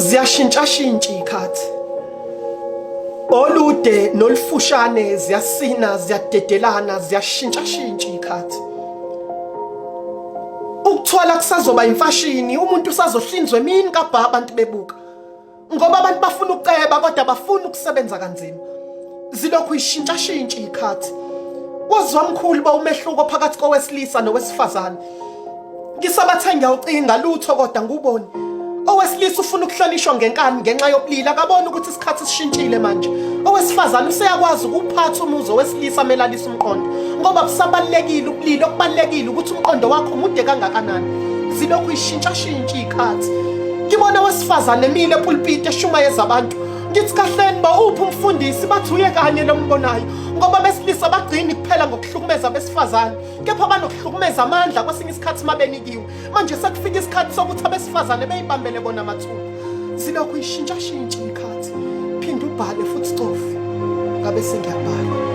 ziyashintshashintsha ikhathi olude nolufushane ziyasina ziyadedelana ziyashintshashintsha ikhathi ukuthola kusazoba imfashini umuntu usazohlinzwa emini kabha abantu bebuka ngoba abantu bafuna ukuceba kodwa bafuna ukusebenza kanzima zilokhu ishintshashintsha ikhathi wazwa mkhulu ba umehluko phakathi kowesilisa nowesifazane ngisabathenga ucinga lutho kodwa nguboni owesilisa ufuna ukuhlonishwa ngenkani ngenxa yobulili akabona ukuthi isikhathi sishintshile manje owesifazane useyakwazi ukuphatha umuzo wesilisa melalisa umqondo ngoba kusabalekile ubulili okubalekile ukuthi umqondo wakho mude kangakanani zilokhu ishintshashintsha ikhathi ngibona owesifazane emile epulpit eshumayeza abantu ngithi kahleni ba uphi umfundisi bathi uye kanye lombonayo ngoba besilisa bagcini kuphela ngokuhlukumeza besifazane kepha banokuhlukumeza amandla kwesinye isikhathi mabenikiwe manje sekufika isikhathi sokuthi abesifazane beyibambele bona mathuba zilokhu ishintshashintsha ikhathi phinda ubhale futhi stofu ngabe sengiyabhala